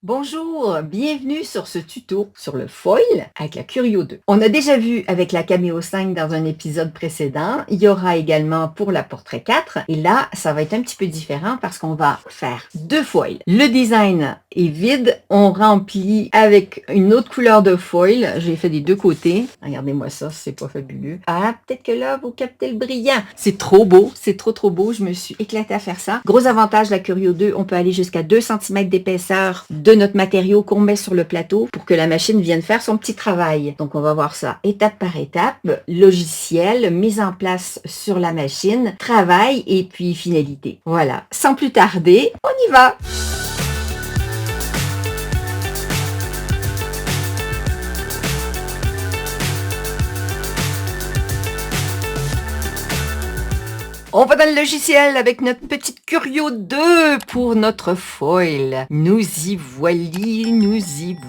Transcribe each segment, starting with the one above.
Bonjour, bienvenue sur ce tuto sur le foil avec la Curio 2. On a déjà vu avec la Cameo 5 dans un épisode précédent. Il y aura également pour la Portrait 4. Et là, ça va être un petit peu différent parce qu'on va faire deux foils. Le design est vide. On remplit avec une autre couleur de foil. J'ai fait des deux côtés. Regardez-moi ça, c'est pas fabuleux. Ah, peut-être que là, vous captez le brillant. C'est trop beau. C'est trop beau. Je me suis éclatée à faire ça. Gros avantage de la Curio 2, on peut aller jusqu'à 2 cm d'épaisseur de notre matériau qu'on met sur le plateau pour que la machine vienne faire son petit travail. Donc, on va voir ça étape par étape. Logiciel, mise en place sur la machine, travail et puis finalité. Voilà. Sans plus tarder, on y va! On va dans le logiciel avec notre petite Curio 2 pour notre foil. Nous y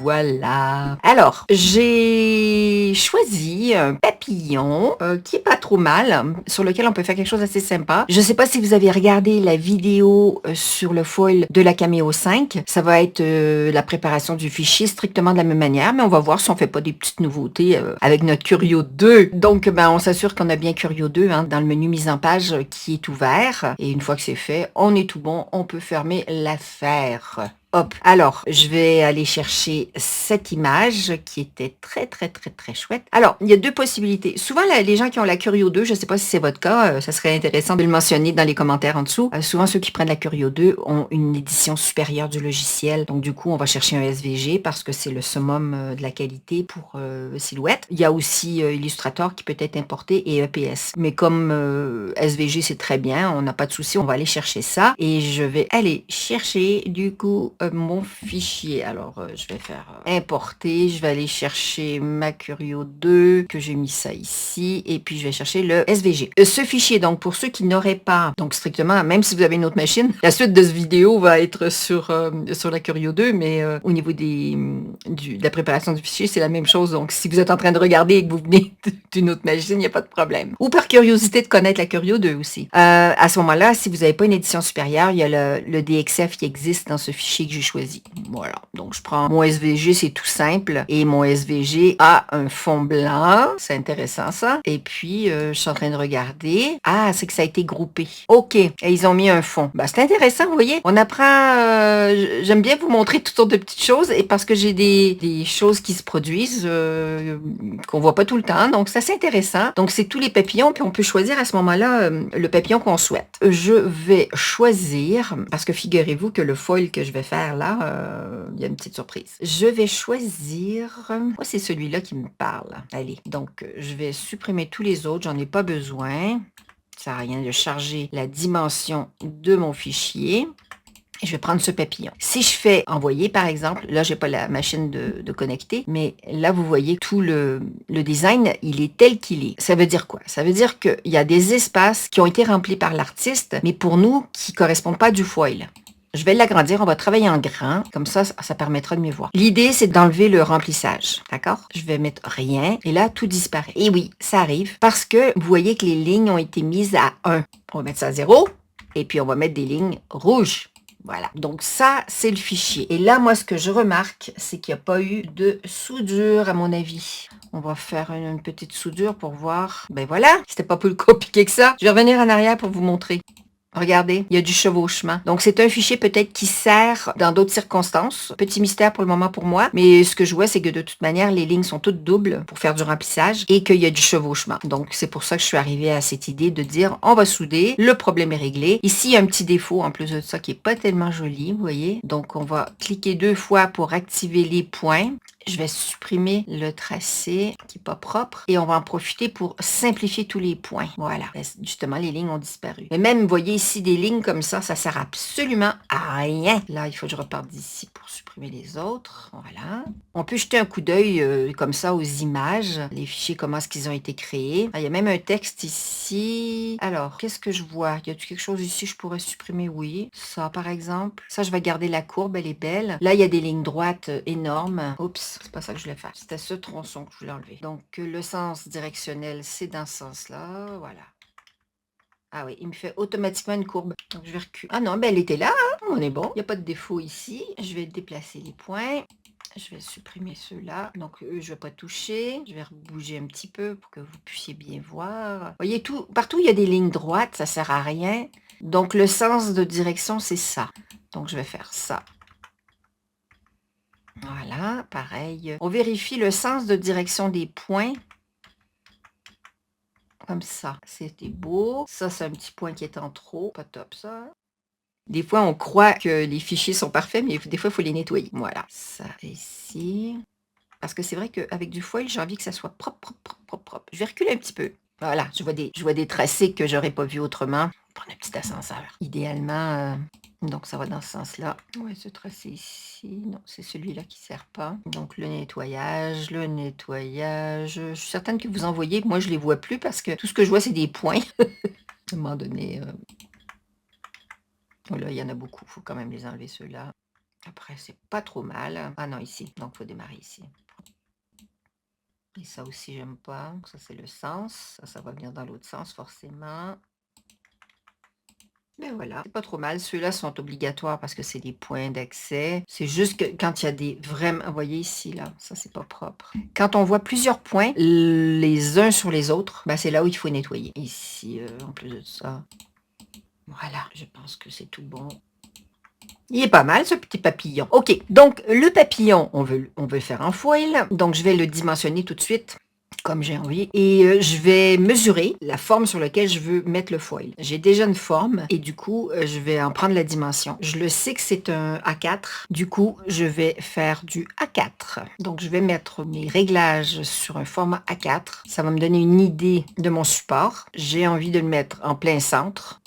voilà. Alors, j'ai choisi un papillon qui est pas trop mal, sur lequel on peut faire quelque chose d'assez sympa. Je sais pas si vous avez regardé la vidéo sur le foil de la Cameo 5. Ça va être la préparation du fichier strictement de la même manière, mais on va voir si on fait pas des petites nouveautés avec notre Curio 2. Donc, on s'assure qu'on a bien Curio 2 dans le menu mise en page qui est ouvert. Et une fois que c'est fait, on est tout bon. On peut fermer l'affaire. Hop. Alors, je vais aller chercher cette image qui était très chouette. Alors, il y a deux possibilités. Souvent, les gens qui ont la Curio 2, je ne sais pas si c'est votre cas, ça serait intéressant de le mentionner dans les commentaires en dessous. Souvent, ceux qui prennent la Curio 2 ont une édition supérieure du logiciel. Donc, du coup, on va chercher un SVG parce que c'est le summum de la qualité pour Silhouette. Il y a aussi Illustrator qui peut être importé et EPS. Mais comme SVG, c'est très bien, on n'a pas de souci, on va aller chercher ça. Et je vais aller chercher, du coup, mon fichier. Alors, je vais faire importer. Je vais aller chercher ma Curio 2, que j'ai mis ça ici. Et puis, je vais chercher le SVG. Ce fichier, donc, pour ceux qui n'auraient pas, donc strictement, même si vous avez une autre machine, la suite de ce vidéo va être sur la Curio 2, mais au niveau de la préparation du fichier, c'est la même chose. Donc, si vous êtes en train de regarder et que vous venez d'une autre machine, il n'y a pas de problème. Ou par curiosité de connaître la Curio 2 aussi. À ce moment-là, si vous n'avez pas une édition supérieure, il y a le DXF qui existe dans ce fichier que j'ai choisi. Voilà. Donc, je prends mon SVG, c'est tout simple. Et mon SVG a un fond blanc. C'est intéressant, ça. Et puis, je suis en train de regarder. Ah, c'est que ça a été groupé. OK. Et ils ont mis un fond. C'est intéressant, vous voyez. On apprend... j'aime bien vous montrer toutes sortes de petites choses. Et parce que j'ai des choses qui se produisent qu'on voit pas tout le temps. Donc, ça, c'est intéressant. Donc, c'est tous les papillons. Puis, on peut choisir à ce moment-là le papillon qu'on souhaite. Je vais choisir, parce que figurez-vous que le foil que je vais faire là, il y a une petite surprise. Je vais choisir... Moi, c'est celui-là qui me parle. Allez, donc, je vais supprimer tous les autres. J'en ai pas besoin. Ça sert à rien de charger la dimension de mon fichier. Je vais prendre ce papillon. Si je fais envoyer, par exemple, là, j'ai pas la machine de connecter, mais là, vous voyez tout le design, il est tel qu'il est. Ça veut dire quoi? Ça veut dire qu'il y a des espaces qui ont été remplis par l'artiste, mais pour nous, qui correspondent pas du foil. Je vais l'agrandir, on va travailler en grand, comme ça permettra de mieux voir. L'idée, c'est d'enlever le remplissage, d'accord? Je vais mettre rien, et là, tout disparaît. Et oui, ça arrive, parce que vous voyez que les lignes ont été mises à 1. On va mettre ça à 0, et puis on va mettre des lignes rouges. Voilà, donc ça, c'est le fichier. Et là, moi, ce que je remarque, c'est qu'il n'y a pas eu de soudure, à mon avis. On va faire une petite soudure pour voir. Ben voilà, c'était pas plus compliqué que ça. Je vais revenir en arrière pour vous montrer. Regardez, il y a du chevauchement. Donc, c'est un fichier peut-être qui sert dans d'autres circonstances. Petit mystère pour le moment pour moi. Mais ce que je vois, c'est que de toute manière, les lignes sont toutes doubles pour faire du remplissage et qu'il y a du chevauchement. Donc, c'est pour ça que je suis arrivée à cette idée de dire, on va souder, le problème est réglé. Ici, il y a un petit défaut en plus de ça qui est pas tellement joli, vous voyez. Donc, on va cliquer 2 fois pour activer les points. Je vais supprimer le tracé qui n'est pas propre et on va en profiter pour simplifier tous les points. Voilà, justement, les lignes ont disparu. Mais même, vous voyez ici des lignes comme ça sert absolument à rien. Là, il faut que je reparte d'ici pour supprimer les autres. Voilà. On peut jeter un coup d'œil comme ça aux images, les fichiers, comment est-ce qu'ils ont été créés. Ah, il y a même un texte ici. Alors, qu'est-ce que je vois? Y a-t-il quelque chose ici que je pourrais supprimer? Oui. Ça, par exemple. Ça, je vais garder la courbe, elle est belle. Là, il y a des lignes droites énormes. Oups. C'est pas ça que je voulais faire. C'était ce tronçon que je voulais enlever. Donc, le sens directionnel, c'est dans ce sens-là. Voilà. Ah oui, il me fait automatiquement une courbe. Donc, je vais reculer. Ah non, ben elle était là. Hein? On est bon. Il n'y a pas de défaut ici. Je vais déplacer les points. Je vais supprimer ceux-là. Donc, eux, je ne vais pas toucher. Je vais bouger un petit peu pour que vous puissiez bien voir. Vous voyez, partout, il y a des lignes droites. Ça ne sert à rien. Donc, le sens de direction, c'est ça. Donc, je vais faire ça. Voilà, pareil. On vérifie le sens de direction des points. Comme ça. C'était beau. Ça, c'est un petit point qui est en trop. Pas top, ça. Des fois, on croit que les fichiers sont parfaits, mais des fois, il faut les nettoyer. Voilà. Ça, ici. Parce que c'est vrai qu'avec du foil, j'ai envie que ça soit propre, propre, propre, propre, propre. Je vais reculer un petit peu. Voilà, je vois des tracés que j'aurais pas vus autrement. Prendre un petit ascenseur. Idéalement, donc ça va dans ce sens-là. Ouais, ce tracé ici, non, c'est celui-là qui ne sert pas. Donc le nettoyage, je suis certaine que vous en voyez. Moi, je les vois plus parce que tout ce que je vois, c'est des points. À un moment donné, oh là, il y en a beaucoup. Il faut quand même les enlever, ceux-là. Après, c'est pas trop mal. Ah non, ici. Donc, il faut démarrer ici. Et ça aussi, j'aime pas. Ça, c'est le sens. Ça va venir dans l'autre sens, forcément. Ben voilà, c'est pas trop mal. Ceux-là sont obligatoires parce que c'est des points d'accès. C'est juste que quand il y a des vraiment... Vous voyez ici, là, ça, c'est pas propre. Quand on voit plusieurs points, les uns sur les autres, ben, c'est là où il faut nettoyer. Ici, en plus de ça. Voilà, je pense que c'est tout bon. Il est pas mal, ce petit papillon. OK, donc le papillon, on veut faire en foil. Donc, je vais le dimensionner tout de suite, comme j'ai envie. Et je vais mesurer la forme sur laquelle je veux mettre le foil. J'ai déjà une forme et du coup, je vais en prendre la dimension. Je le sais que c'est un A4. Du coup, je vais faire du A4. Donc, je vais mettre mes réglages sur un format A4. Ça va me donner une idée de mon support. J'ai envie de le mettre en plein centre.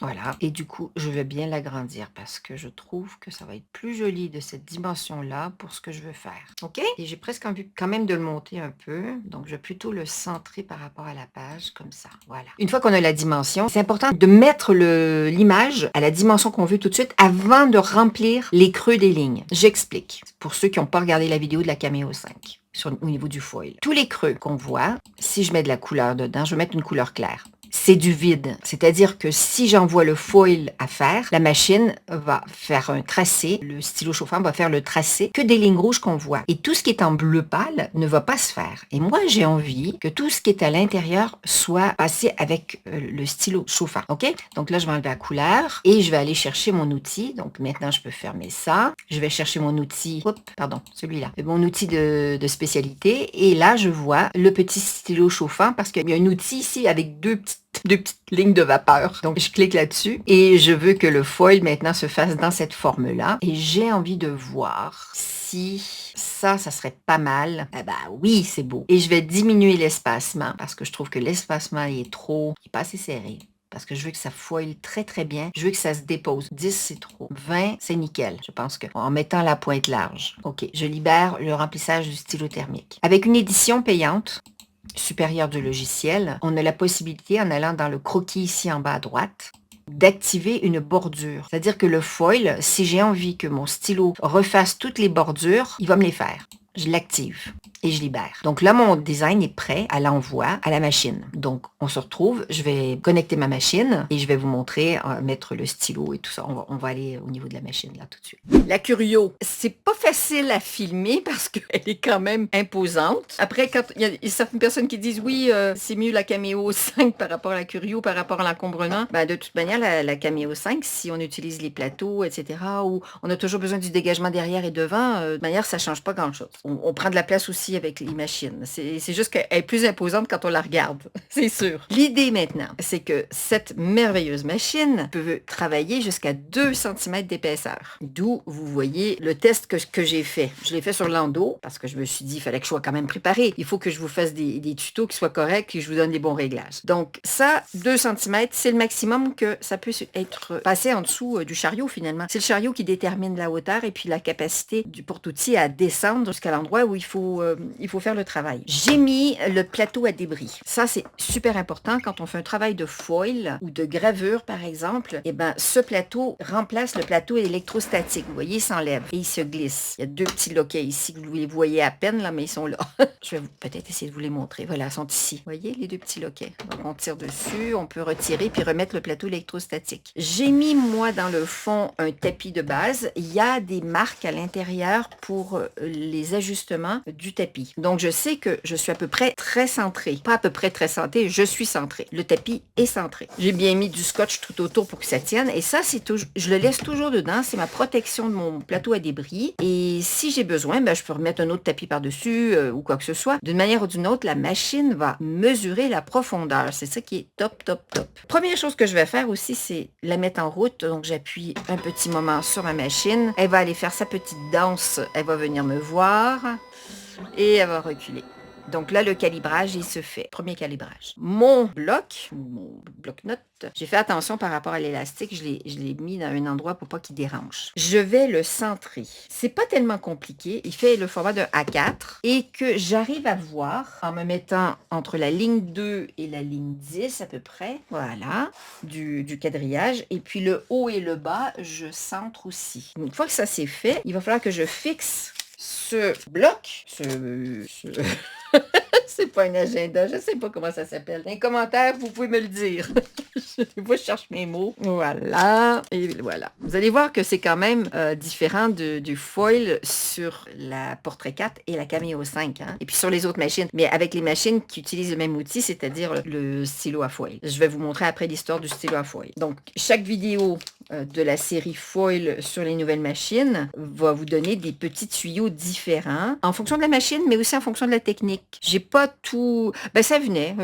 Voilà, et du coup, je vais bien l'agrandir parce que je trouve que ça va être plus joli de cette dimension-là pour ce que je veux faire. OK? Et j'ai presque envie quand même de le monter un peu. Donc, je vais plutôt le centrer par rapport à la page, comme ça. Voilà. Une fois qu'on a la dimension, c'est important de mettre l'image à la dimension qu'on veut tout de suite avant de remplir les creux des lignes. J'explique. Pour ceux qui n'ont pas regardé la vidéo de la Cameo 5 au niveau du foil. Tous les creux qu'on voit, si je mets de la couleur dedans, je vais mettre une couleur claire. C'est du vide. C'est-à-dire que si j'envoie le foil à faire, la machine va faire un tracé, le stylo chauffant va faire le tracé que des lignes rouges qu'on voit. Et tout ce qui est en bleu pâle ne va pas se faire. Et moi, j'ai envie que tout ce qui est à l'intérieur soit passé avec le stylo chauffant. OK? Donc là, je vais enlever la couleur et je vais aller chercher mon outil. Donc maintenant, je peux fermer ça. Je vais chercher mon outil. Oups, pardon, celui-là. Mon outil de spécialité. Et là, je vois le petit stylo chauffant parce qu'il y a un outil ici avec deux petites lignes de vapeur. Donc, je clique là-dessus et je veux que le foil maintenant se fasse dans cette forme-là. Et j'ai envie de voir si ça serait pas mal. Eh ben oui, c'est beau. Et je vais diminuer l'espacement parce que je trouve que l'espacement est pas assez serré. Parce que je veux que ça foile très très bien. Je veux que ça se dépose. 10, c'est trop. 20, c'est nickel. Je pense que en mettant la pointe large. OK, je libère le remplissage du stylo thermique. Avec une édition payante, supérieure du logiciel, on a la possibilité, en allant dans le croquis ici en bas à droite, d'activer une bordure. C'est-à-dire que le foil, si j'ai envie que mon stylo refasse toutes les bordures, il va me les faire. Je l'active et je libère. Donc là, mon design est prêt à l'envoi à la machine. Donc, on se retrouve. Je vais connecter ma machine et je vais vous montrer, mettre le stylo et tout ça. On va aller au niveau de la machine là tout de suite. La Curio, c'est pas facile à filmer parce qu'elle est quand même imposante. Après, quand il y a certaines personnes qui disent oui, c'est mieux la Cameo 5 par rapport à la Curio, par rapport à l'encombrement. Ben, de toute manière, la Cameo 5, si on utilise les plateaux, etc., ou on a toujours besoin du dégagement derrière et devant, de manière, ça change pas grand-chose. On prend de la place aussi avec les machines. C'est juste qu'elle est plus imposante quand on la regarde, c'est sûr. L'idée maintenant, c'est que cette merveilleuse machine peut travailler jusqu'à 2 cm d'épaisseur. D'où vous voyez le test que j'ai fait. Je l'ai fait sur Lando parce que je me suis dit, il fallait que je sois quand même préparée. Il faut que je vous fasse des tutos qui soient corrects et que je vous donne les bons réglages. Donc ça, 2 cm, c'est le maximum que ça peut être passé en dessous du chariot finalement. C'est le chariot qui détermine la hauteur et puis la capacité du porte-outil à descendre jusqu'à l'endroit où il faut faire le travail. J'ai mis le plateau à débris. Ça, c'est super important quand on fait un travail de foil ou de gravure, par exemple. Eh ben, ce plateau remplace le plateau électrostatique. Vous voyez, il s'enlève et il se glisse. Il y a 2 petits loquets ici que vous les voyez à peine, là, mais ils sont là. Je vais peut-être essayer de vous les montrer. Voilà, ils sont ici. Vous voyez, les 2 petits loquets. Donc, on tire dessus, on peut retirer puis remettre le plateau électrostatique. J'ai mis, moi, dans le fond, un tapis de base. Il y a des marques à l'intérieur pour les ajustements du tapis. Donc, je sais que je suis à peu près très centrée. Pas à peu près très centrée, je suis centrée. Le tapis est centré. J'ai bien mis du scotch tout autour pour que ça tienne. Et ça, c'est toujours, je le laisse toujours dedans. C'est ma protection de mon plateau à débris. Et si j'ai besoin, ben, je peux remettre un autre tapis par-dessus ou quoi que ce soit. D'une manière ou d'une autre, la machine va mesurer la profondeur. C'est ça qui est top, top, top. Première chose que je vais faire aussi, c'est la mettre en route. Donc, j'appuie un petit moment sur ma machine. Elle va aller faire sa petite danse. Elle va venir me voir et elle va reculer. Donc là, le calibrage, il se fait. Premier calibrage. Mon bloc-notes, j'ai fait attention par rapport à l'élastique. Je l'ai mis dans un endroit pour pas qu'il dérange. Je vais le centrer. C'est pas tellement compliqué. Il fait le format d'un A4 et que j'arrive à voir en me mettant entre la ligne 2 et la ligne 10 à peu près. Voilà, du quadrillage. Et puis le haut et le bas, je centre aussi. Une fois que ça c'est fait, il va falloir que je fixe ce bloc, c'est pas un agenda, je sais pas comment ça s'appelle. Dans les commentaires, vous pouvez me le dire. Je cherche mes mots. Voilà. Et voilà. Vous allez voir que c'est quand même différent du foil sur la Portrait 4 et la Cameo 5. Hein? Et puis sur les autres machines. Mais avec les machines qui utilisent le même outil, c'est-à-dire le stylo à foil. Je vais vous montrer après l'histoire du stylo à foil. Donc, chaque vidéo de la série foil sur les nouvelles machines va vous donner des petits tuyaux différents en fonction de la machine, mais aussi en fonction de la technique. J'ai pas tout... Ben, ça venait.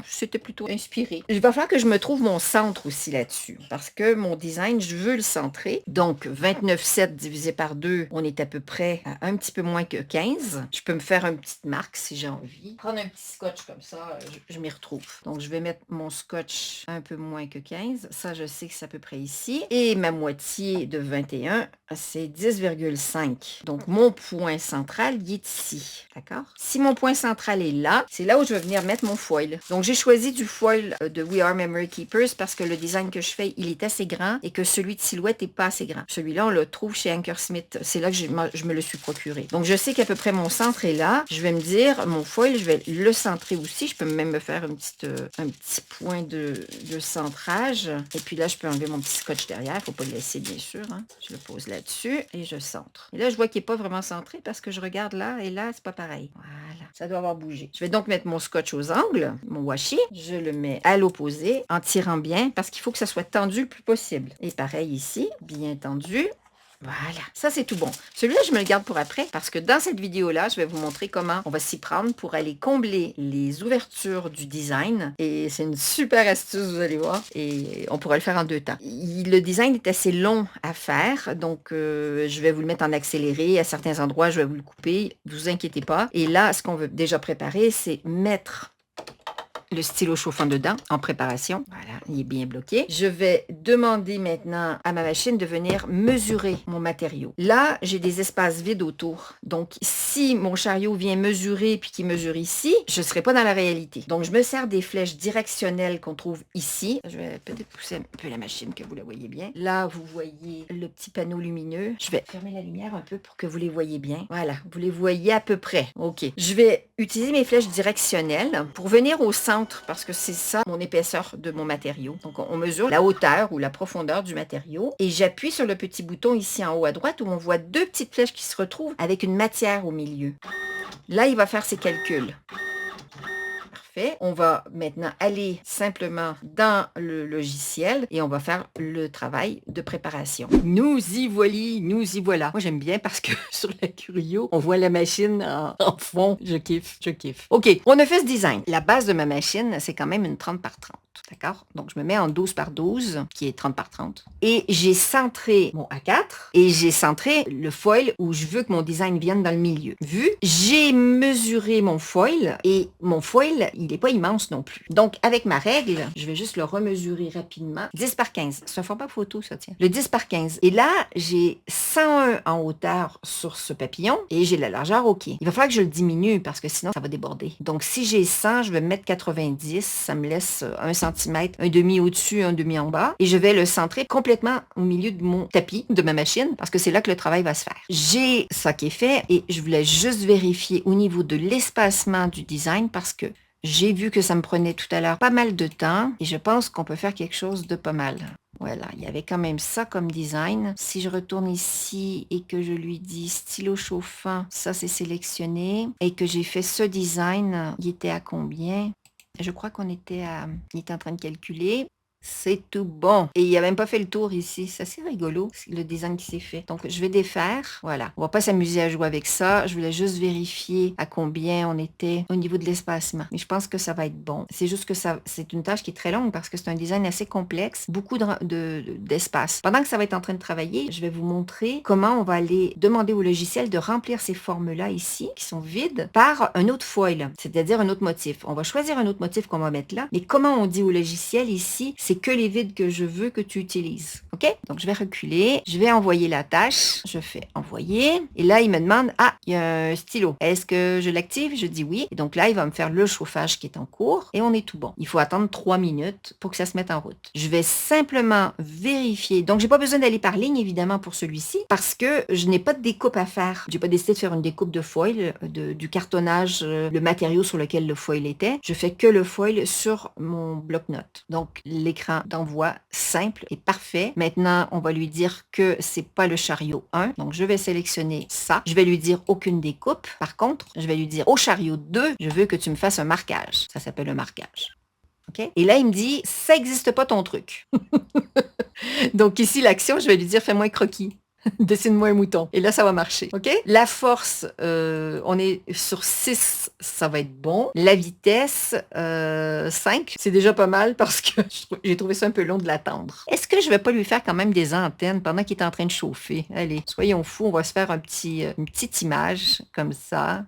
C'était plutôt inspiré. Il va falloir que je me trouve mon centre aussi là-dessus. Parce que mon design, je veux le centrer. Donc, 29,7 divisé par 2, on est à peu près à un petit peu moins que 15. Je peux me faire une petite marque si j'ai envie. Prendre un petit scotch comme ça, je m'y retrouve. Donc, je vais mettre mon scotch un peu moins que 15. Ça, je sais que c'est à peu près ici. Et ma moitié de 21, c'est 10,5. Donc, mon point central, il est ici. D'accord? Si mon point central est là, c'est là où je vais venir mettre mon foil. Donc, j'ai choisi du foil de We Are Memory Keepers parce que le design que je fais, il est assez grand et que celui de Silhouette n'est pas assez grand. Celui-là, on le trouve chez Anchor Smith. C'est là que je me le suis procuré. Donc, je sais qu'à peu près mon centre est là. Je vais me dire, mon foil, je vais le centrer aussi. Je peux même me faire un petit point de centrage. Et puis là, je peux enlever mon petit scotch derrière. Il ne faut pas le laisser, bien sûr. Hein. Je le pose là-dessus et je centre. Et là, je vois qu'il n'est pas vraiment centré parce que je regarde là et là, c'est pas pareil. Voilà. Ça doit avoir bougé. Je vais donc mettre mon scotch aux angles, mon washi. Je le mets à l'opposé en tirant bien parce qu'il faut que ça soit tendu le plus possible. Et pareil ici, bien tendu. Voilà, ça c'est tout bon. Celui-là, je me le garde pour après parce que dans cette vidéo-là, je vais vous montrer comment on va s'y prendre pour aller combler les ouvertures du design. Et c'est une super astuce, vous allez voir. Et on pourra le faire en 2 temps. Le design est assez long à faire, donc je vais vous le mettre en accéléré. À certains endroits, je vais vous le couper. Ne vous inquiétez pas. Et là, ce qu'on veut déjà préparer, c'est mettre le stylo chauffant dedans en préparation. Voilà, il est bien bloqué. Je vais demander maintenant à ma machine de venir mesurer mon matériau. Là, j'ai des espaces vides autour. Donc, si mon chariot vient mesurer puis qu'il mesure ici, je ne serai pas dans la réalité. Donc, je me sers des flèches directionnelles qu'on trouve ici. Je vais peut-être pousser un peu la machine que vous la voyez bien. Là, vous voyez le petit panneau lumineux. Je vais fermer la lumière un peu pour que vous les voyez bien. Voilà, vous les voyez à peu près. OK. Je vais utiliser mes flèches directionnelles pour venir au centre parce que c'est ça mon épaisseur de mon matériau. Donc, on mesure la hauteur ou la profondeur du matériau et j'appuie sur le petit bouton ici en haut à droite où on voit 2 petites flèches qui se retrouvent avec une matière au milieu. Là, il va faire ses calculs. Parfait. On va maintenant aller simplement dans le logiciel et on va faire le travail de préparation. Nous y voilà. Moi, j'aime bien parce que sur la Curio, on voit la machine en fond. Je kiffe. OK, on a fait ce design. La base de ma machine, c'est quand même une 30 par 30. D'accord? Donc, je me mets en 12 par 12, qui est 30 par 30. Et j'ai centré mon A4 et j'ai centré le foil où je veux que mon design vienne dans le milieu. Vu, j'ai mesuré mon foil et mon foil, il n'est pas immense non plus. Donc, avec ma règle, je vais juste le remesurer rapidement. 10 par 15. C'est un format photo, ça, tiens. Le 10 par 15. Et là, j'ai 101 en hauteur sur ce papillon et j'ai la largeur OK. Il va falloir que je le diminue parce que sinon, ça va déborder. Donc, si j'ai 100, je vais mettre 90. Ça me laisse 1 cm, un demi au-dessus, un demi en bas. Et je vais le centrer complètement au milieu de mon tapis, de ma machine, parce que c'est là que le travail va se faire. J'ai ça qui est fait et je voulais juste vérifier au niveau de l'espacement du design parce que j'ai vu que ça me prenait tout à l'heure pas mal de temps et je pense qu'on peut faire quelque chose de pas mal. Voilà, il y avait quand même ça comme design. Si je retourne ici et que je lui dis stylo chauffant, ça c'est sélectionné et que j'ai fait ce design, il était à combien? Je crois qu'on était il était en train de calculer. C'est tout bon. Et il a même pas fait le tour ici. C'est assez rigolo, le design qui s'est fait. Donc, je vais défaire. Voilà. On va pas s'amuser à jouer avec ça. Je voulais juste vérifier à combien on était au niveau de l'espacement. Mais je pense que ça va être bon. C'est juste que c'est une tâche qui est très longue parce que c'est un design assez complexe. Beaucoup d'espace. Pendant que ça va être en train de travailler, je vais vous montrer comment on va aller demander au logiciel de remplir ces formes-là ici, qui sont vides, par un autre foil, c'est-à-dire un autre motif. On va choisir un autre motif qu'on va mettre là. Mais comment on dit au logiciel ici, c'est que les vides que je veux que tu utilises. OK? Donc, je vais reculer. Je vais envoyer la tâche. Je fais envoyer. Et là, il me demande, il y a un stylo. Est-ce que je l'active? Je dis oui. Et donc là, il va me faire le chauffage qui est en cours. Et on est tout bon. Il faut attendre 3 minutes pour que ça se mette en route. Je vais simplement vérifier. Donc, j'ai pas besoin d'aller par ligne, évidemment, pour celui-ci, parce que je n'ai pas de découpe à faire. J'ai pas décidé de faire une découpe de foil, du cartonnage, le matériau sur lequel le foil était. Je fais que le foil sur mon bloc-notes. Donc, l'écran d'envoi simple et parfait. Maintenant, on va lui dire que c'est pas le chariot 1. Donc, je vais sélectionner ça. Je vais lui dire aucune découpe. Par contre, je vais lui dire au chariot 2, je veux que tu me fasses un marquage. Ça s'appelle le marquage. OK? Et là, il me dit, ça n'existe pas ton truc. Donc, ici, l'action, je vais lui dire, fais-moi un croquis. Dessine-moi un mouton. Et là, ça va marcher. OK? La force, on est sur 6, ça va être bon. La vitesse, 5, c'est déjà pas mal parce que j'ai trouvé ça un peu long de l'attendre. Est-ce que je vais pas lui faire quand même des antennes pendant qu'il est en train de chauffer? Allez, soyons fous, on va se faire une petite image comme ça.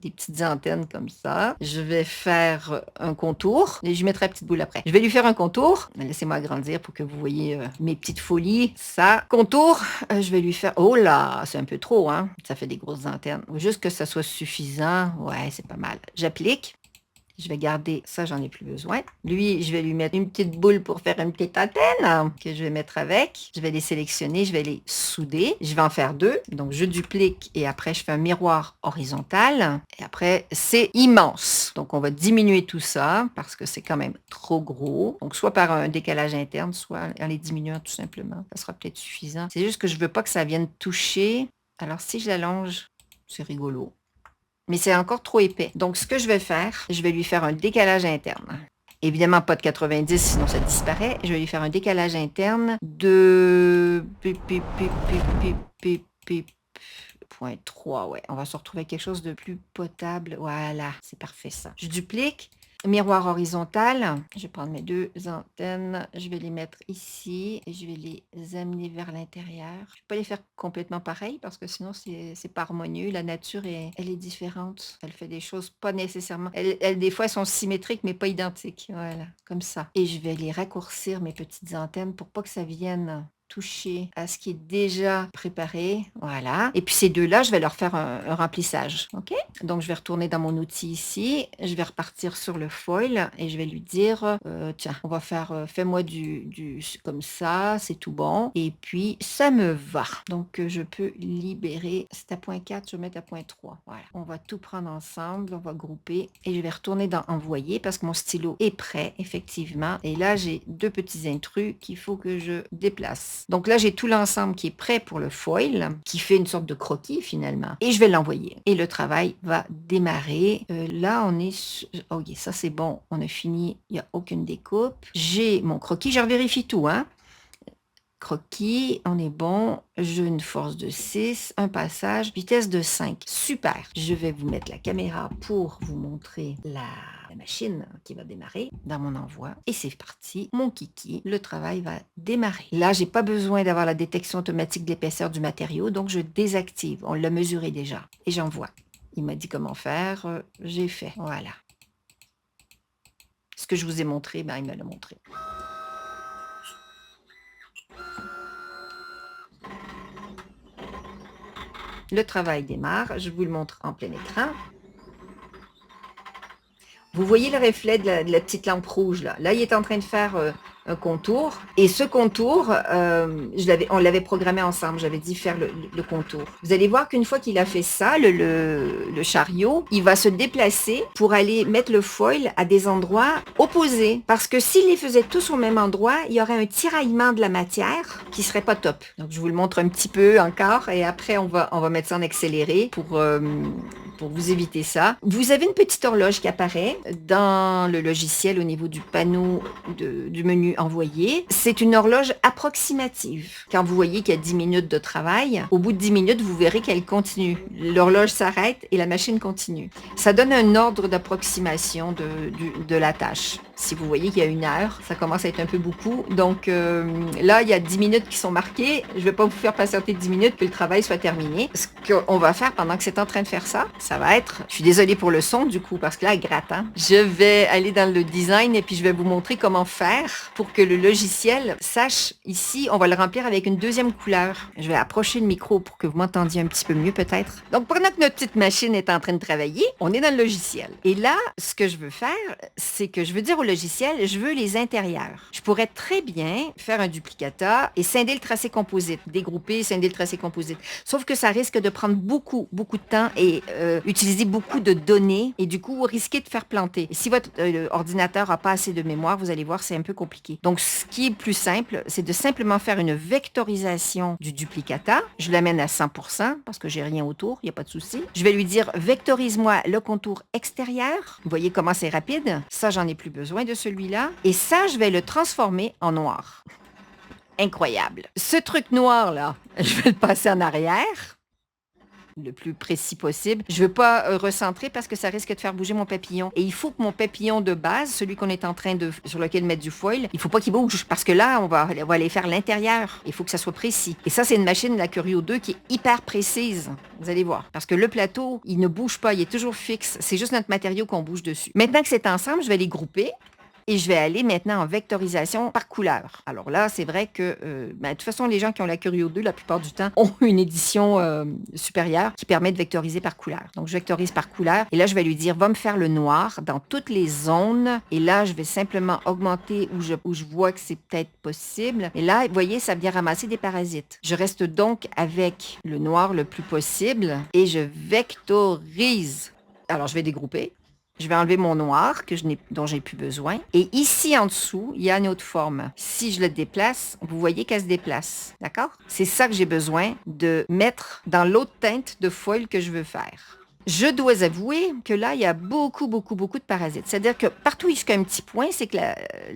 Des petites antennes comme ça. Je vais faire un contour et je mettrai la petite boule après. Je vais lui faire un contour. Laissez-moi agrandir pour que vous voyez mes petites folies. Ça, contour, je vais lui faire... Oh là, c'est un peu trop, hein? Ça fait des grosses antennes. Juste que ça soit suffisant. Ouais, c'est pas mal. J'applique. Je vais garder ça, j'en ai plus besoin. Lui, je vais lui mettre une petite boule pour faire une petite antenne que je vais mettre avec. Je vais les sélectionner, je vais les souder. Je vais en faire 2. Donc, je duplique et après, je fais un miroir horizontal. Et après, c'est immense. Donc, on va diminuer tout ça parce que c'est quand même trop gros. Donc, soit par un décalage interne, soit en les diminuant tout simplement. Ça sera peut-être suffisant. C'est juste que je veux pas que ça vienne toucher. Alors, si je l'allonge, c'est rigolo. Mais c'est encore trop épais. Donc, ce que je vais faire, je vais lui faire un décalage interne. Évidemment, pas de 90, sinon ça disparaît. Je vais lui faire un décalage interne de... 0.3, ouais. On va se retrouver avec quelque chose de plus potable. Voilà, c'est parfait ça. Je duplique. Miroir horizontal, je vais prendre mes 2 antennes, je vais les mettre ici et je vais les amener vers l'intérieur. Je ne vais pas les faire complètement pareilles parce que sinon c'est pas harmonieux. La nature, elle est différente. Elle fait des choses pas nécessairement... Elles, des fois, elles sont symétriques mais pas identiques. Voilà, comme ça. Et je vais les raccourcir, mes petites antennes, pour pas que ça vienne toucher à ce qui est déjà préparé. Voilà. Et puis ces deux-là, je vais leur faire un remplissage. OK? Donc, je vais retourner dans mon outil ici. Je vais repartir sur le foil et je vais lui dire, tiens, on va faire, fais-moi du comme ça, c'est tout bon. Et puis, ça me va. Donc, je peux libérer. C'est à point 4, je vais mettre à point 3. Voilà. On va tout prendre ensemble, on va grouper et je vais retourner dans envoyer parce que mon stylo est prêt, effectivement. Et là, j'ai 2 petits intrus qu'il faut que je déplace. Donc là, j'ai tout l'ensemble qui est prêt pour le foil, qui fait une sorte de croquis finalement. Et je vais l'envoyer. Et le travail va démarrer. Là, on est... Ok, ça c'est bon. On a fini. Il n'y a aucune découpe. J'ai mon croquis. Je revérifie tout, hein. Croquis, on est bon. J'ai une force de 6, un passage, vitesse de 5. Super. Je vais vous mettre la caméra pour vous montrer la machine qui va démarrer dans mon envoi. Et c'est parti. Mon kiki, le travail va démarrer. Là, j'ai pas besoin d'avoir la détection automatique de l'épaisseur du matériau, donc je désactive. On l'a mesuré déjà. Et j'envoie. Il m'a dit comment faire. J'ai fait. Voilà. Ce que je vous ai montré, ben, il me l'a montré. Le travail démarre, je vous le montre en plein écran. Vous voyez le reflet de la petite lampe rouge là. Là, il est en train de faire un contour. Et ce contour, on l'avait programmé ensemble. J'avais dit faire le contour. Vous allez voir qu'une fois qu'il a fait ça, le chariot, il va se déplacer pour aller mettre le foil à des endroits opposés. Parce que s'il les faisait tous au même endroit, il y aurait un tiraillement de la matière qui serait pas top. Donc, je vous le montre un petit peu encore. Et après, on va mettre ça en accéléré pour vous éviter ça. Vous avez une petite horloge qui apparaît dans le logiciel au niveau du panneau du menu envoyé. C'est une horloge approximative. Quand vous voyez qu'il y a 10 minutes de travail, au bout de 10 minutes, vous verrez qu'elle continue. L'horloge s'arrête et la machine continue. Ça donne un ordre d'approximation de la tâche. Si vous voyez qu'il y a 1 heure, ça commence à être un peu beaucoup. Donc là, il y a 10 minutes qui sont marquées. Je ne vais pas vous faire patienter 10 minutes que le travail soit terminé. Ce qu'on va faire pendant que c'est en train de faire ça, ça va être... Je suis désolée pour le son du coup, parce que là, elle gratte. Hein? Je vais aller dans le design et puis je vais vous montrer comment faire pour que le logiciel sache. Ici, on va le remplir avec une deuxième couleur. Je vais approcher le micro pour que vous m'entendiez un petit peu mieux peut-être. Donc pendant que notre petite machine est en train de travailler, on est dans le logiciel. Et là, ce que je veux faire, c'est que je veux dire au logiciel, je veux les intérieurs. Je pourrais très bien faire un duplicata et scinder le tracé composite, dégrouper, scinder le tracé composite. Sauf que ça risque de prendre beaucoup de temps et utiliser beaucoup de données et du coup risquer de faire planter. Et si votre ordinateur n'a pas assez de mémoire, vous allez voir, c'est un peu compliqué. Donc ce qui est plus simple, c'est de simplement faire une vectorisation du duplicata. Je l'amène à 100% parce que j'ai rien autour, il n'y a pas de souci. Je vais lui dire vectorise-moi le contour extérieur. Vous voyez comment c'est rapide? Ça, j'en ai plus besoin de celui-là. Et ça, je vais le transformer en noir. Incroyable. Ce truc noir-là, je vais le passer en arrière, le plus précis possible. Je ne veux pas recentrer parce que ça risque de faire bouger mon papillon. Et il faut que mon papillon de base, celui qu'on est en train sur lequel mettre du foil, il ne faut pas qu'il bouge parce que là, on va aller faire l'intérieur. Il faut que ça soit précis. Et ça, c'est une machine, la Curio 2, qui est hyper précise. Vous allez voir. Parce que le plateau, il ne bouge pas, il est toujours fixe. C'est juste notre matériau qu'on bouge dessus. Maintenant que c'est ensemble, je vais les grouper. Et je vais aller maintenant en vectorisation par couleur. Alors là, c'est vrai que, de toute façon, les gens qui ont la Curio 2, la plupart du temps, ont une édition supérieure qui permet de vectoriser par couleur. Donc, je vectorise par couleur. Et là, je vais lui dire, va me faire le noir dans toutes les zones. Et là, je vais simplement augmenter où je vois que c'est peut-être possible. Et là, vous voyez, ça vient ramasser des parasites. Je reste donc avec le noir le plus possible et je vectorise. Alors, je vais dégrouper. Je vais enlever mon noir dont j'ai plus besoin. Et ici en dessous, il y a une autre forme. Si je le déplace, vous voyez qu'elle se déplace. D'accord? C'est ça que j'ai besoin de mettre dans l'autre teinte de foil que je veux faire. Je dois avouer que là, il y a beaucoup de parasites. C'est-à-dire que partout où il y a un petit point, c'est que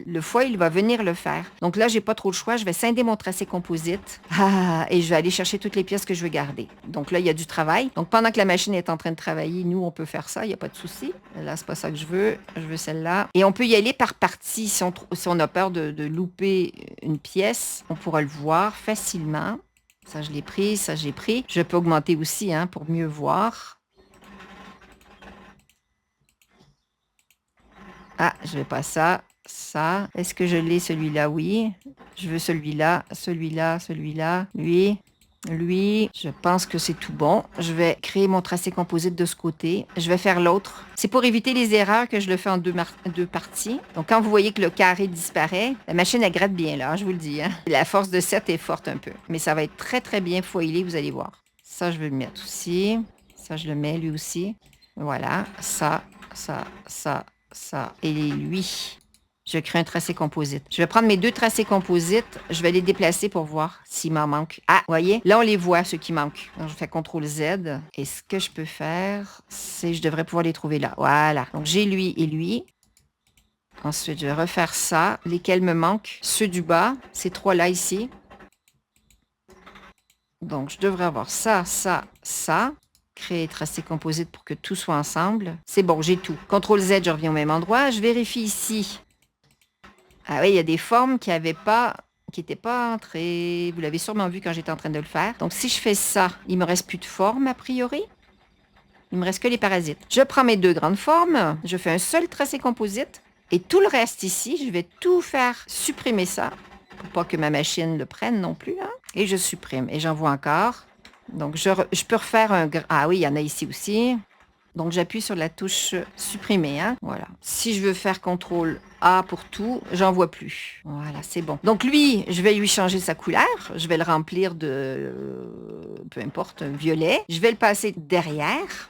le foil va venir le faire. Donc là, j'ai pas trop le choix. Je vais scinder mon tracé composite. Et je vais aller chercher toutes les pièces que je veux garder. Donc là, il y a du travail. Donc pendant que la machine est en train de travailler, nous, on peut faire ça. Il n'y a pas de souci. Là, c'est pas ça que je veux. Je veux celle-là. Et on peut y aller par partie. Si on a peur de louper une pièce, on pourra le voir facilement. Ça, je l'ai pris. Ça, j'ai pris. Je peux augmenter aussi pour mieux voir. Ah, je veux pas ça. Ça. Est-ce que je l'ai celui-là? Oui. Je veux celui-là, celui-là, celui-là. Lui. Je pense que c'est tout bon. Je vais créer mon tracé composite de ce côté. Je vais faire l'autre. C'est pour éviter les erreurs que je le fais en deux parties. Donc, quand vous voyez que le carré disparaît, la machine, elle gratte bien, là, je vous le dis. La force de 7 est forte un peu. Mais ça va être très, très bien foilé, vous allez voir. Ça, je vais le mettre aussi. Ça, je le mets, lui aussi. Voilà. Ça et lui. Je crée un tracé composite. Je vais prendre mes 2 tracés composites. Je vais les déplacer pour voir s'il m'en manque. Ah, voyez, là, on les voit, ceux qui manquent. Donc, je fais CTRL-Z. Et ce que je peux faire, c'est je devrais pouvoir les trouver là. Voilà. Donc, j'ai lui et lui. Ensuite, je vais refaire ça. Lesquels me manquent? Ceux du bas. Ces 3-là ici. Donc, je devrais avoir ça, ça, ça. Créer tracé composite pour que tout soit ensemble. C'est bon, j'ai tout. CTRL Z, je reviens au même endroit. Je vérifie ici. Ah oui, il y a des formes qui n'étaient pas entrées. Vous l'avez sûrement vu quand j'étais en train de le faire. Donc, si je fais ça, il me reste plus de forme, a priori. Il me reste que les parasites. Je prends mes deux grandes formes. Je fais un seul tracé composite. Et tout le reste ici, je vais tout faire supprimer ça. Pour pas que ma machine le prenne non plus. Hein. Et je supprime. Et j'en vois encore. Donc, je peux refaire un... Ah oui, il y en a ici aussi. Donc, j'appuie sur la touche supprimer. Hein? Voilà. Si je veux faire CTRL A pour tout, j'en vois plus. Voilà, c'est bon. Donc, lui, je vais lui changer sa couleur. Je vais le remplir de... peu importe, un violet. Je vais le passer derrière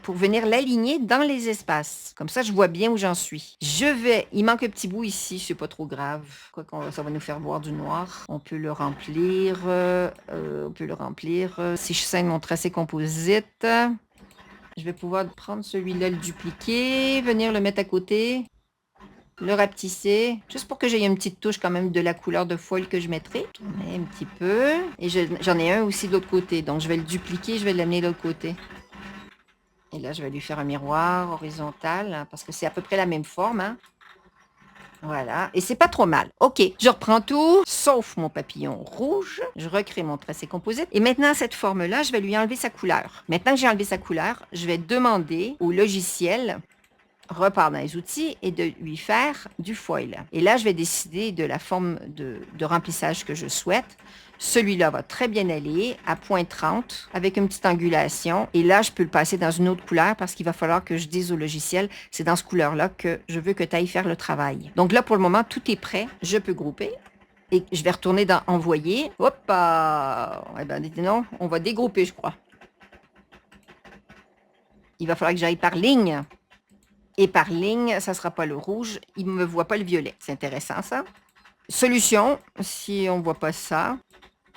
pour venir l'aligner dans les espaces. Comme ça, je vois bien où j'en suis. Il manque un petit bout ici, c'est pas trop grave. Quoi qu'on ça va nous faire voir du noir. On peut le remplir. Si je scène mon tracé composite, je vais pouvoir prendre celui-là, le dupliquer, venir le mettre à côté, le rapetisser, juste pour que j'aie une petite touche quand même de la couleur de foil que je mettrai. Tourner un petit peu. Et j'en ai un aussi de l'autre côté, donc je vais le dupliquer, je vais l'amener de l'autre côté. Et là, je vais lui faire un miroir horizontal, hein, parce que c'est à peu près la même forme. Hein. Voilà. Et c'est pas trop mal. OK, je reprends tout, sauf mon papillon rouge. Je recrée mon tracé composite. Et maintenant, cette forme-là, je vais lui enlever sa couleur. Maintenant que j'ai enlevé sa couleur, je vais demander au logiciel, repart dans les outils, et de lui faire du foil. Et là, je vais décider de la forme de remplissage que je souhaite. Celui-là va très bien aller à 0.30 avec une petite angulation. Et là, je peux le passer dans une autre couleur parce qu'il va falloir que je dise au logiciel, c'est dans ce couleur-là que je veux que tu ailles faire le travail. Donc là, pour le moment, tout est prêt. Je peux grouper. Et je vais retourner dans Envoyer. Hop! Eh bien, non, on va dégrouper, je crois. Il va falloir que j'aille par ligne. Et par ligne, ça ne sera pas le rouge. Il ne me voit pas le violet. C'est intéressant, ça. Solution, si on ne voit pas ça,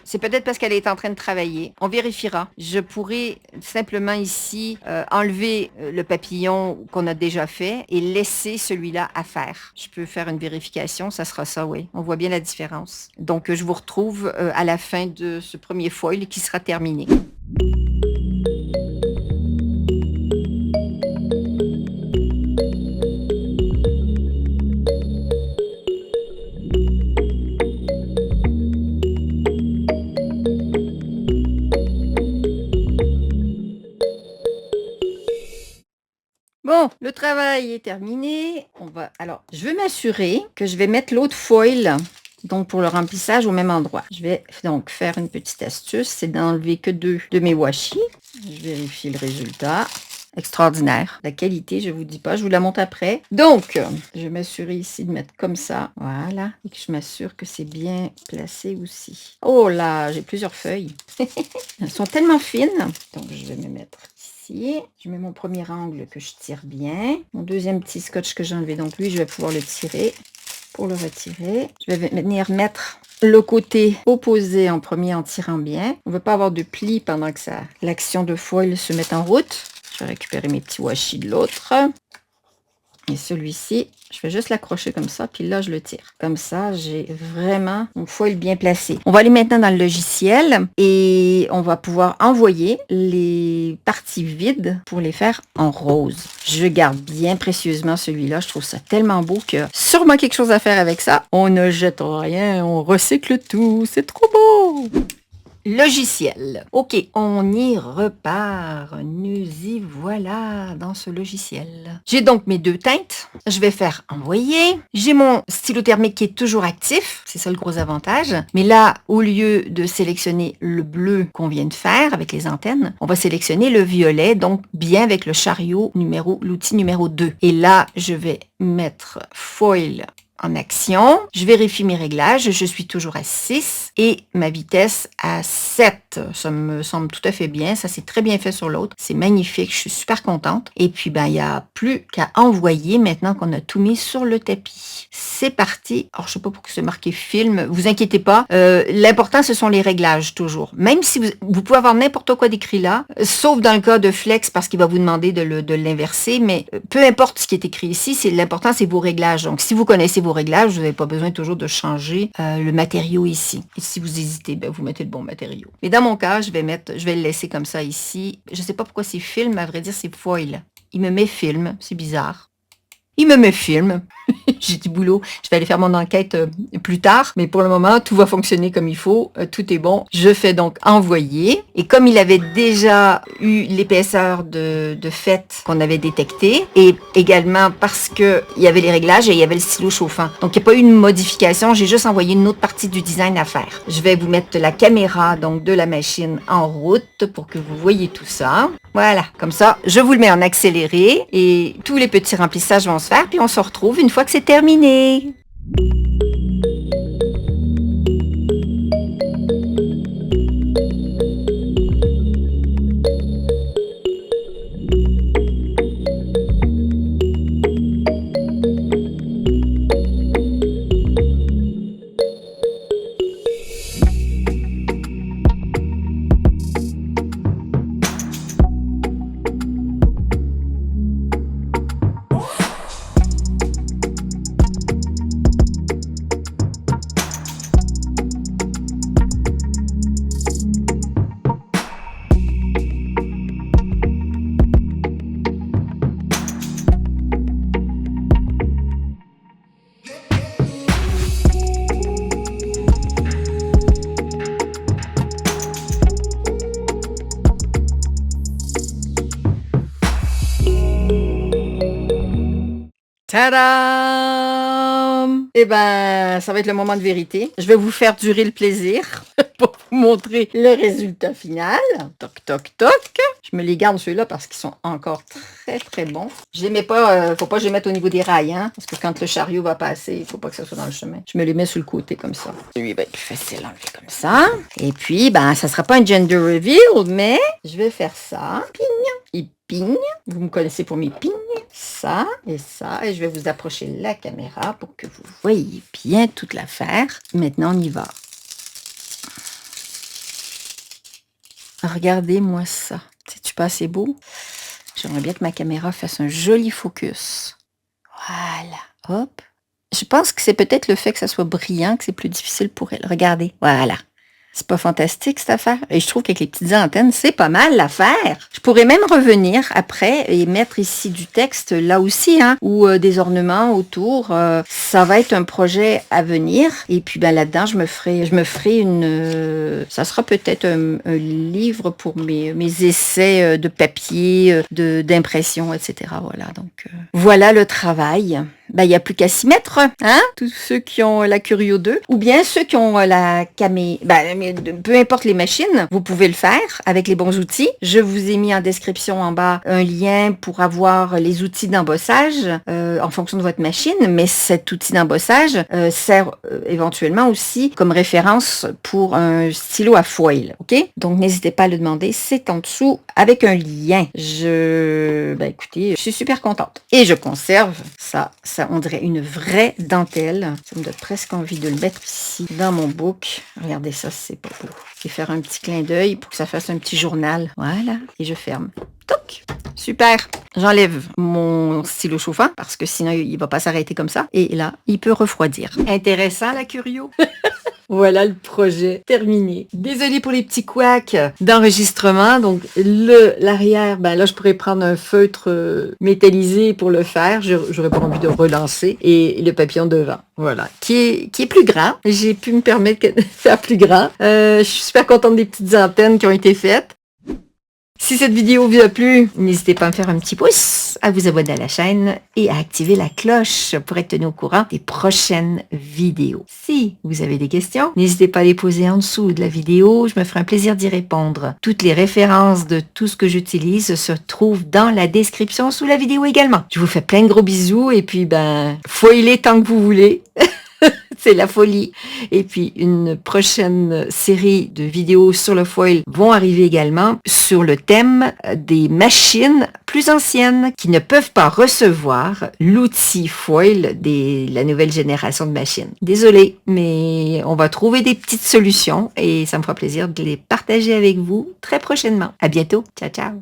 c'est peut-être parce qu'elle est en train de travailler. On vérifiera. Je pourrais simplement ici enlever le papillon qu'on a déjà fait et laisser celui-là à faire. Je peux faire une vérification, ça sera ça, oui. On voit bien la différence. Donc, je vous retrouve à la fin de ce premier foil qui sera terminé. Bon, le travail est terminé. Alors, je vais m'assurer que je vais mettre l'autre foil, donc pour le remplissage, au même endroit. Je vais donc faire une petite astuce, c'est d'enlever que 2 de mes washi. Je vérifie le résultat. Extraordinaire. La qualité, je vous dis pas, je vous la montre après. Donc, je vais m'assurer ici de mettre comme ça. Voilà. Et que je m'assure que c'est bien placé aussi. Oh là, j'ai plusieurs feuilles. Elles sont tellement fines. Donc, je vais me mettre ici. Je mets mon premier angle que je tire bien. Mon deuxième petit scotch que j'ai enlevé, donc lui, je vais pouvoir le tirer. Pour le retirer, je vais venir mettre le côté opposé en premier en tirant bien. On ne veut pas avoir de plis pendant que l'action de foil se mette en route. Je vais récupérer mes petits washi de l'autre. Et celui-ci, je vais juste l'accrocher comme ça, puis là, je le tire. Comme ça, j'ai vraiment mon foil bien placé. On va aller maintenant dans le logiciel et on va pouvoir envoyer les parties vides pour les faire en rose. Je garde bien précieusement celui-là. Je trouve ça tellement beau que sûrement quelque chose à faire avec ça. On ne jette rien, on recycle tout. C'est trop beau! Logiciel. OK, on y repart. Nous y voilà dans ce logiciel. J'ai donc mes 2 teintes. Je vais faire envoyer. J'ai mon stylo thermique qui est toujours actif. C'est ça le gros avantage. Mais là, au lieu de sélectionner le bleu qu'on vient de faire avec les antennes, on va sélectionner le violet, donc bien avec le chariot l'outil numéro 2. Et là, je vais mettre foil en action. Je vérifie mes réglages. Je suis toujours à 6 et ma vitesse à 7. Ça me semble tout à fait bien. Ça, c'est très bien fait sur l'autre. C'est magnifique. Je suis super contente. Et puis, il n'y a plus qu'à envoyer maintenant qu'on a tout mis sur le tapis. C'est parti. Alors, je sais pas pourquoi c'est marqué film. Vous inquiétez pas. L'important, ce sont les réglages toujours. Même si vous pouvez avoir n'importe quoi d'écrit là, sauf dans le cas de flex parce qu'il va vous demander de l'inverser. Mais peu importe ce qui est écrit ici, l'important, c'est vos réglages. Donc, si vous connaissez vos réglages, vous n'avez pas besoin toujours de changer le matériau ici. Et si vous hésitez, ben, vous mettez le bon matériau. Mais dans mon cas, je vais le laisser comme ça ici. Je ne sais pas pourquoi c'est film, à vrai dire, c'est foil. Il me met film, c'est bizarre. Il me met film. J'ai du boulot. Je vais aller faire mon enquête plus tard. Mais pour le moment, tout va fonctionner comme il faut. Tout est bon. Je fais donc envoyer. Et comme il avait déjà eu l'épaisseur de fait qu'on avait détecté, et également parce que il y avait les réglages et il y avait le stylo chauffant. Donc, il n'y a pas eu une modification. J'ai juste envoyé une autre partie du design à faire. Je vais vous mettre la caméra donc de la machine en route pour que vous voyez tout ça. Voilà, comme ça, je vous le mets en accéléré et tous les petits remplissages vont se faire, puis on se retrouve une fois que c'est terminé. Tadam! Eh ben, ça va être le moment de vérité. Je vais vous faire durer le plaisir pour vous montrer le résultat final. Toc, toc, toc. Je me les garde ceux-là parce qu'ils sont encore très, très bons. Je les mets pas, faut pas que je les mette au niveau des rails, hein, parce que quand le chariot va passer, il faut pas que ça soit dans le chemin. Je me les mets sur le côté comme ça. Lui, ben, plus facile à enlever comme ça. Et puis, ben, ça sera pas un gender reveal, mais je vais faire ça. Ping! Il pigne. Vous me connaissez pour mes pignes. Ça et ça. Et je vais vous approcher la caméra pour que vous voyez bien toute l'affaire. Maintenant, on y va. Regardez-moi ça. C'est-tu pas assez beau? J'aimerais bien que ma caméra fasse un joli focus. Voilà. Hop. Je pense que c'est peut-être le fait que ça soit brillant que c'est plus difficile pour elle. Regardez. Voilà. C'est pas fantastique cette affaire? Et je trouve qu'avec les petites antennes, c'est pas mal l'affaire. Je pourrais même revenir après et mettre ici du texte là aussi, hein, ou des ornements autour. Ça va être un projet à venir. Et puis ben là-dedans, je me ferai une. Ça sera peut-être un livre pour mes essais de papier, d'impression, etc. Voilà. Donc voilà le travail. Ben, il n'y a plus qu'à s'y mettre, hein? Tous ceux qui ont la Curio 2, ou bien ceux qui ont la Camé... Ben, peu importe les machines, vous pouvez le faire avec les bons outils. Je vous ai mis en description en bas un lien pour avoir les outils d'embossage en fonction de votre machine, mais cet outil d'embossage sert éventuellement aussi comme référence pour un stylo à foil, ok? Donc, n'hésitez pas à le demander, c'est en dessous avec un lien. Ben, écoutez, je suis super contente. Et je conserve ça, on dirait une vraie dentelle. Ça me donne presque envie de le mettre ici dans mon book. Regardez ça, c'est pas beau. Je vais faire un petit clin d'œil pour que ça fasse un petit journal. Voilà. Et je ferme. Toc! Super! J'enlève mon stylo chauffant parce que sinon il va pas s'arrêter comme ça. Et là, il peut refroidir. Intéressant la Curio. Voilà le projet terminé. Désolée pour les petits couacs d'enregistrement. Donc l'arrière, ben là je pourrais prendre un feutre métallisé pour le faire. J'aurais pas envie de relancer. Et le papillon devant. Voilà. Qui est plus grand. J'ai pu me permettre de faire plus grand. Je suis super contente des petites antennes qui ont été faites. Si cette vidéo vous a plu, n'hésitez pas à me faire un petit pouce, à vous abonner à la chaîne et à activer la cloche pour être tenu au courant des prochaines vidéos. Si vous avez des questions, n'hésitez pas à les poser en dessous de la vidéo, je me ferai un plaisir d'y répondre. Toutes les références de tout ce que j'utilise se trouvent dans la description sous la vidéo également. Je vous fais plein de gros bisous et puis foilez tant que vous voulez. C'est la folie. Et puis, une prochaine série de vidéos sur le foil vont arriver également sur le thème des machines plus anciennes qui ne peuvent pas recevoir l'outil foil de la nouvelle génération de machines. Désolée, mais on va trouver des petites solutions et ça me fera plaisir de les partager avec vous très prochainement. À bientôt. Ciao, ciao.